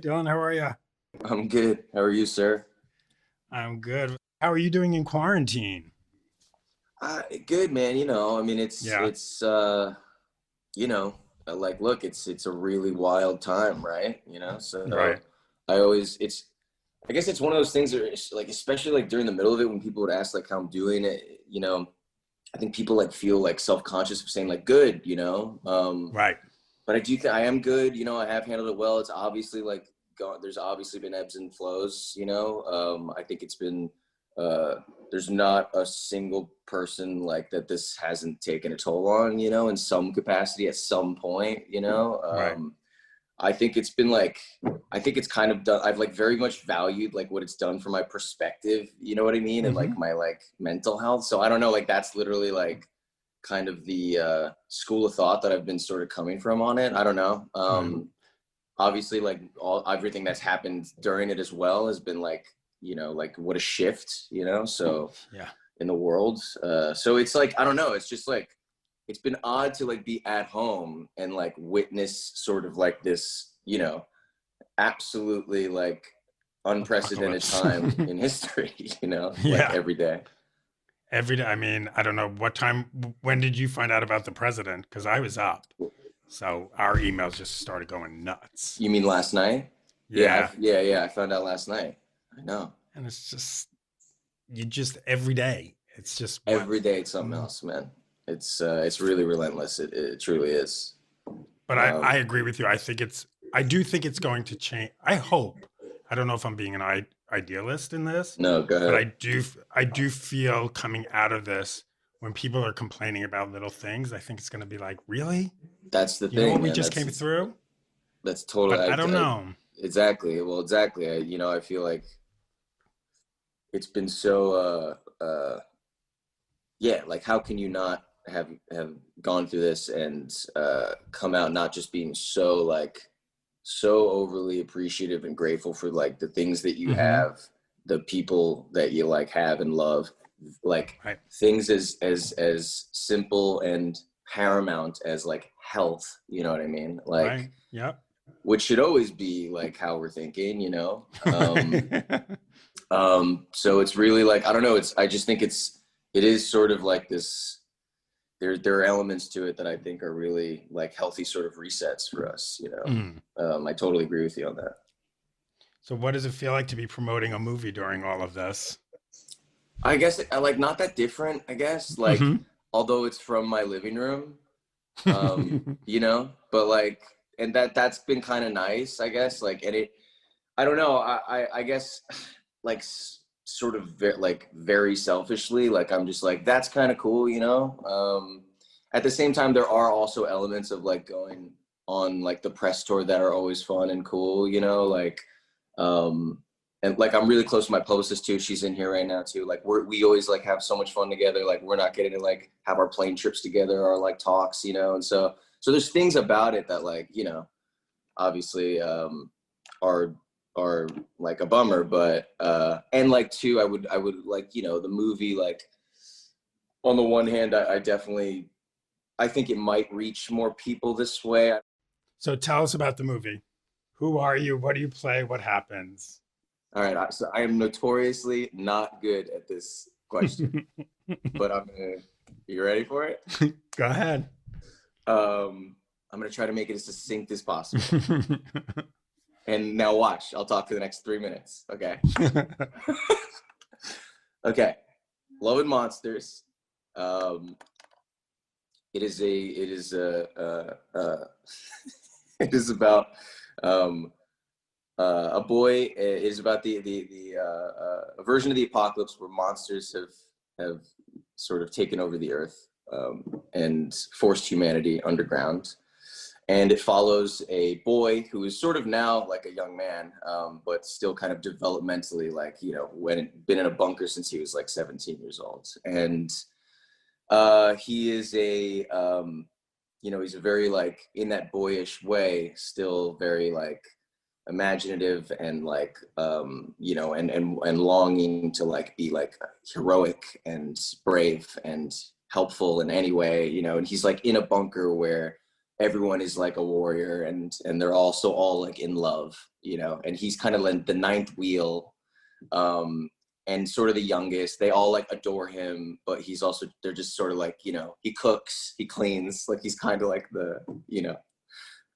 Dylan. How are you? I'm good. How are you, sir? I'm good. How are you doing in quarantine? Good, man. I mean, Yeah, you know, like, look, it's a really wild time, right? So right. I always, I guess it's one of those things that, like, especially like during the middle of it, when people would ask like how I'm doing it, I think people like feel like self-conscious of saying like good, Right. but I do think I am good. I have handled it well. It's obviously like there's obviously been ebbs and flows. I think it's been uh, there's not a single person like that this hasn't taken a toll on. In some capacity at some point. Right. I think it's been like I think it's kind of done. I've like very much valued like what it's done for my perspective. You know what I mean? And like Hmm. my like mental health. So I don't know. Like that's literally like kind of the school of thought that I've been sort of coming from on it. I don't know. Right. Obviously, like everything that's happened during it as well has been like like what a shift. So Yeah. in the world, so it's like I don't know. It's just like it's been odd to like be at home and like witness sort of like this absolutely like unprecedented Apocalypse. time in history. Like Yeah. every day. Every day. I mean, I don't know what time, when did you find out about the president? Because I was up. So our emails just started going nuts. You mean last night? Yeah, Yeah. yeah. I found out last night. I know. And it's just, you just, every day, it's just what? Every day it's something Mm. else, man. It's really relentless. It truly is. But I Um, agree with you. I do think it's going to change. I hope. I don't know if I'm being an idealist in this, no, go but ahead. I do feel coming out of this when people are complaining about little things, I think it's going to be like, really? That's the You know thing, what we man. just came through? That's totally. But I don't know. Exactly. Well, exactly. I feel like it's been so. Yeah. Like, how can you not have gone through this and come out not just being so overly appreciative and grateful for like the things that you Hmm. have, the people that you like have and love, like Right. things as simple and paramount as like health. You know what I mean? Right. Like Yep. which should always be like how we're thinking. So it's really like I don't know. I just think it is sort of like this. There are elements to it that I think are really like healthy sort of resets for us. Mm. I totally agree with you on that. So what does it feel like to be promoting a movie during all of this? I guess I like not that different. I guess like Hmm. although it's from my living room, but like and that's been kind of nice. I guess like and it I don't know. I guess like sort of like very selfishly, like I'm just like that's kind of cool. At the same time, there are also elements of like going on like the press tour that are always fun and cool. Like um, and like I'm really close to my publicist too. She's in here right now too. Like we always like have so much fun together. Like we're not getting to like have our plane trips together or like talks. And so there's things about it that like obviously are are like a bummer, but and like two, I would like the movie like on the one hand, I definitely I think it might reach more people this way. So tell us about the movie. Who are you? What do you play? What happens? All right, so I am notoriously not good at this question, but I'm gonna. You ready for it? Go ahead. I'm gonna try to make it as succinct as possible. And now watch. I'll talk for the next 3 minutes. Okay. Okay. Love and Monsters. Um, it is about um, a boy. It is about a version of the apocalypse where monsters have sort of taken over the earth and forced humanity underground. And it follows a boy who is sort of now like a young man, but still kind of developmentally like been in a bunker since he was like 17 years old. And he is he's a very like in that boyish way, still very like imaginative and like and longing to like be like heroic and brave and helpful in any way. And he's like in a bunker where everyone is like a warrior, and they're also all like in love, you know, and he's kind of like the ninth wheel, and sort of the youngest. They all like adore him, but he's also, they're just sort of like, you know, he cooks, he cleans, like he's kind of like the, you know,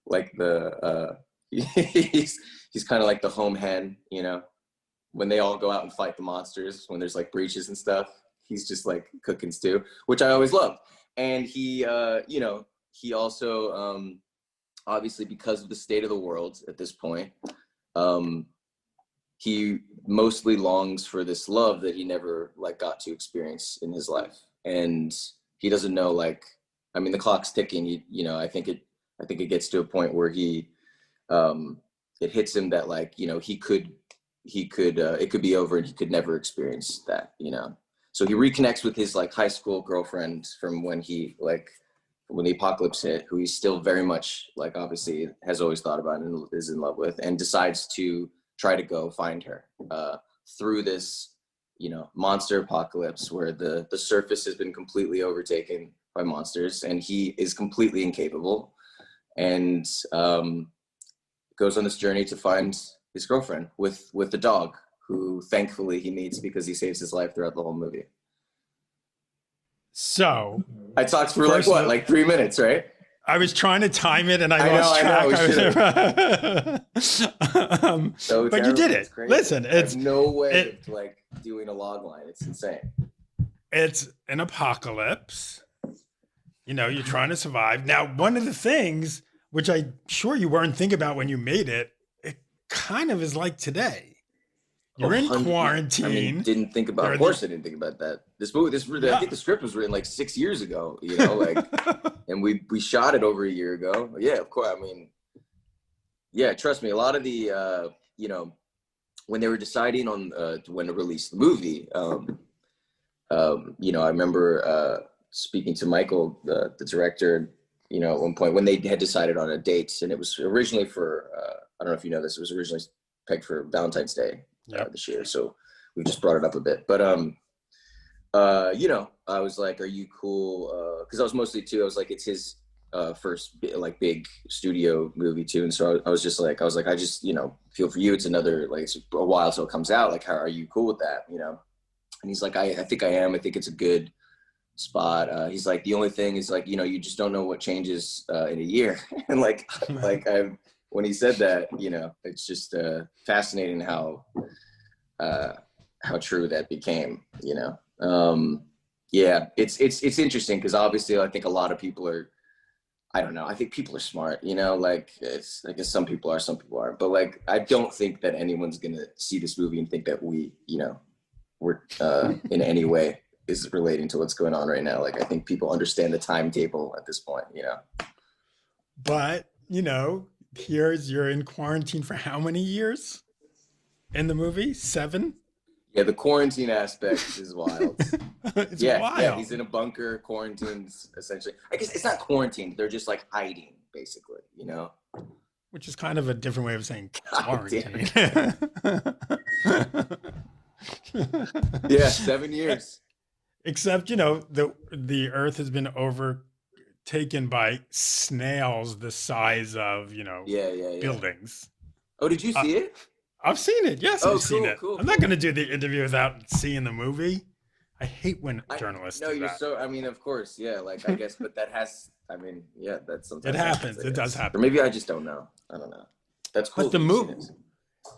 like the he's kind of like the home hen, you know, when they all go out and fight the monsters, when there's like breaches and stuff, he's just like cooking stew, which I always loved. And he you know, he also obviously, because of the state of the world at this point, he mostly longs for this love that he never like got to experience in his life. And he doesn't know, like, I mean, the clock's ticking. You know, I think it gets to a point where he it hits him that, like, you know, it could be over and he could never experience that, you know. So he reconnects with his like high school girlfriend from when the apocalypse hit, who he's still very much like obviously has always thought about and is in love with, and decides to try to go find her through this, you know, monster apocalypse where the surface has been completely overtaken by monsters and he is completely incapable, and goes on this journey to find his girlfriend with the dog, who thankfully he meets because he saves his life throughout the whole movie. So I talked for like 3 minutes, right? I was trying to time it and I lost track. So but you did it. Listen, it's no way of like doing a log line. It's insane. It's an apocalypse. You know, you're trying to survive. Now, one of the things which I'm sure you weren't thinking about when you made it, it kind of is like today. You're in quarantine. I mean, didn't think about. Of course, I didn't think about that. This movie, yeah. I think the script was written like 6 years ago. You know, like, and we shot it over a year ago. Yeah, of course. I mean, yeah, trust me. A lot of the, you know, when they were deciding on when to release the movie, you know, I remember speaking to Michael, the director. You know, at one point when they had decided on a date, and it was originally for I don't know if you know this, it was originally pegged for Valentine's Day. This year, so we just brought it up a bit, but you know, I was like, are you cool, because I was mostly too, I was like, it's his first like big studio movie too, and so I was like I just, you know, feel for you, it's another, like, it's a while till it comes out, like, how are you cool with that, you know? And he's like, I think I am, I think it's a good spot. He's like, the only thing is, like, you know, you just don't know what changes in a year. And like when he said that, you know, it's just fascinating how true that became, you know. Yeah, it's interesting because obviously I think a lot of people are, I don't know, I think people are smart, you know, like, it's, I guess some people are, some people aren't, but like, I don't think that anyone's gonna see this movie and think that we, you know, we're in any way is relating to what's going on right now. Like, I think people understand the timetable at this point, you know. But, you know, you're in quarantine for how many years in the movie? 7? Yeah, the quarantine aspect is wild. It's wild. Yeah, he's in a bunker, quarantined, essentially. I guess it's not quarantined, they're just like hiding, basically, you know? Which is kind of a different way of saying quarantine. Yeah, 7 years. Except, you know, the earth has been overtaken by snails the size of, you know, buildings. Oh, did you see it? I've seen it. Yes, I've seen it. Cool. I'm not going to do the interview without seeing the movie. I hate when journalists do that. So, I mean, of course, yeah, like, I guess, but that has, I mean, yeah, that's sometimes. It happens. It does happen. Or maybe I just don't know. I don't know. That's cool. But the movie,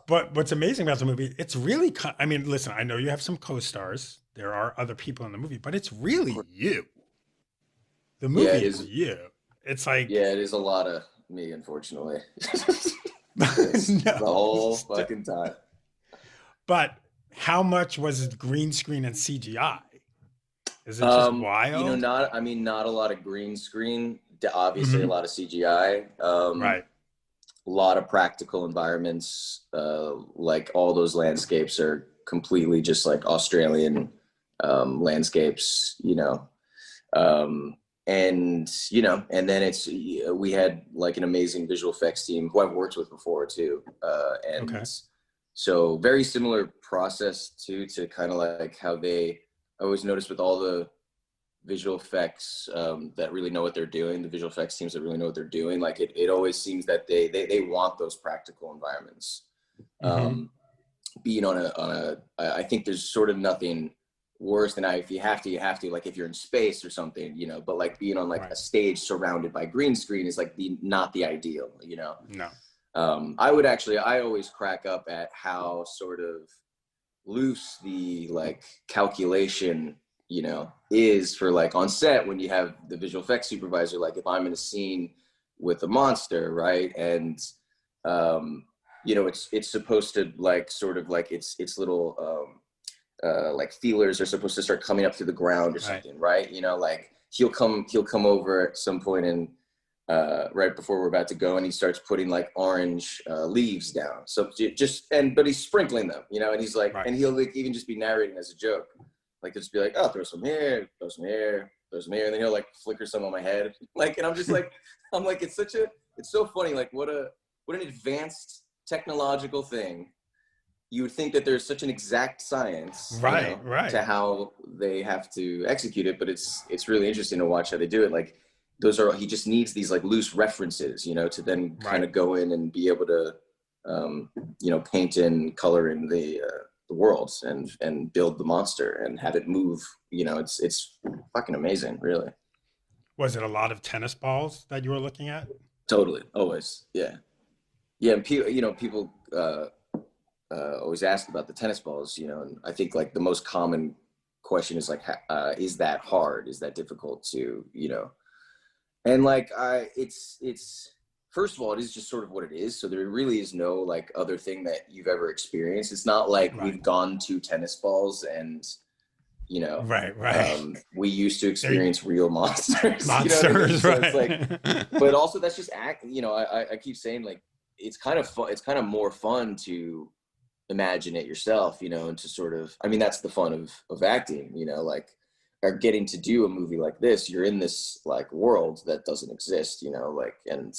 but what's amazing about the movie, it's really, I mean, listen, I know you have some co-stars. There are other people in the movie, but it's really you. The movie is you. It's like, yeah, it is a lot of me, unfortunately. The whole fucking time. But how much was it green screen and CGI? Is it just wild? You know, not a lot of green screen. Obviously, a lot of CGI. Right. A lot of practical environments. Like, all those landscapes are completely just like Australian landscapes, you know. And, you know, and then we had like an amazing visual effects team who I've worked with before too. So very similar process too, to kind of like how I always noticed with all the visual effects that really know what they're doing, the visual effects teams that really know what they're doing, like it always seems that they want those practical environments. Mm-hmm. Being on I think there's sort of nothing worse than if you have to, like if you're in space or something, you know, but like being on like Right. a stage surrounded by green screen is like not the ideal, you know. No. I always crack up at how sort of loose the like calculation, you know, is for like on set when you have the visual effects supervisor, like if I'm in a scene with a monster, right, and you know, it's supposed to like sort of like its little like feelers are supposed to start coming up through the ground or something, right? You know, like he'll come over at some point and right before we're about to go, and he starts putting like orange leaves down. So but he's sprinkling them, you know, and he's like, Right. and he'll like even just be narrating as a joke, like just be like, oh, throw some here, throw some here, throw some here, and then he'll like flicker some on my head, like, and I'm just like, I'm like, it's so funny, like what an advanced technological thing. You would think that there's such an exact science, Right. you know, Right. to how they have to execute it, but it's really interesting to watch how they do it. Like he just needs these like loose references, you know, to then kind of go in and be able to, you know, paint and color in the worlds and build the monster and have it move. You know, it's fucking amazing, really. Was it a lot of tennis balls that you were looking at? Totally, always, yeah, yeah. And people always ask about the tennis balls, you know, and I think like the most common question is like, is that hard? Is that difficult to, you know? And like it's first of all, it is just sort of what it is. So there really is no like other thing that you've ever experienced. It's not like we've gone to tennis balls and, you know, Right. we used to experience real monsters. Monsters, you know what I mean? So right? it's like, but also that's just you know, I keep saying like it's kind of fun. It's kind of more fun to imagine it yourself, you know, and to sort of, I mean, that's the fun of acting, you know, like, are getting to do a movie like this. You're in this like world that doesn't exist, you know, like, and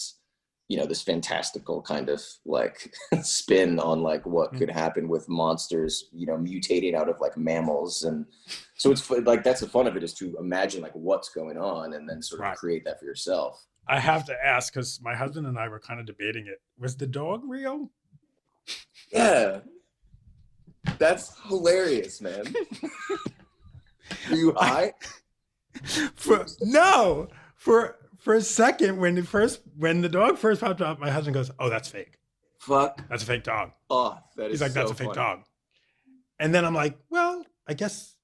you know, this fantastical kind of like spin on like what could happen with monsters, you know, mutating out of like mammals. And so it's like, that's the fun of it, is to imagine like what's going on and then sort of create that for yourself. I have to ask, because my husband and I were kind of debating it. Was the dog real? Yeah. That's hilarious, man. Were you high? For a second, when the dog first popped up, my husband goes, "Oh, that's fake. Fuck. That's a fake dog." Oh, that is. He's like, so "That's a fake funny. dog." And then I'm like, "Well, I guess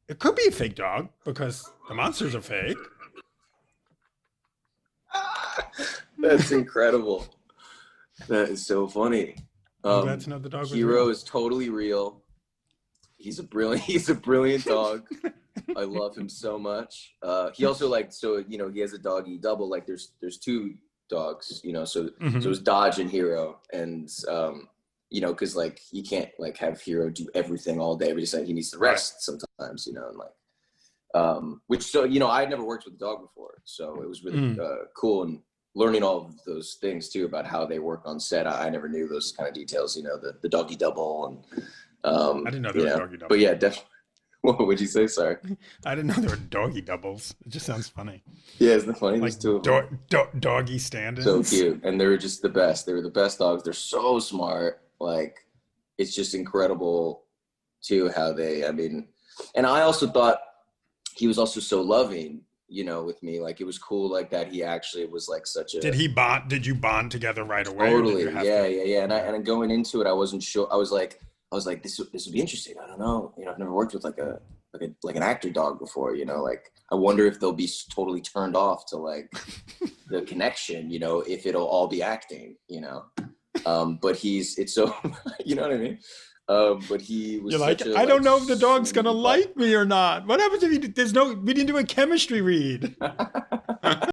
it could be a fake dog because the monsters are fake." That's incredible. That is so funny. I'm glad to know the dog was Hero real. is totally real. He's a brilliant dog. I love him so much. He also like, so, you know, he has a doggy double, like there's two dogs, you know, so it's Dodge and Hero. And you know, because like you can't like have Hero do everything all day, but just like he needs to rest sometimes, you know, and like which, so, you know, I had never worked with a dog before, so it was really cool, and learning all of those things too about how they work on set. I never knew those kind of details, you know, the doggy double, and I didn't know there were doggy doubles. but yeah, definitely. What would you say? Sorry. I didn't know there were doggy doubles. It just sounds funny. Yeah, isn't it funny? Like There's two of them. Doggy stand-ins. So cute, and they were just the best. They were the best dogs. They're so smart. Like, it's just incredible too how they. I mean, and I also thought he was also so loving, you know, with me. Like, it was cool, like that he actually was like such a. Did he bond? Did you bond together right away? Totally. Yeah. And going into it, I wasn't sure. I was like, this would be interesting. I don't know. You know, I've never worked with like an actor dog before. You know, like I wonder if they'll be totally turned off to like the connection. You know, if it'll all be acting. You know, but it's so. You know what I mean? But he was. You're like, I don't know if the dog's gonna like me or not. What happens if we didn't do a chemistry read?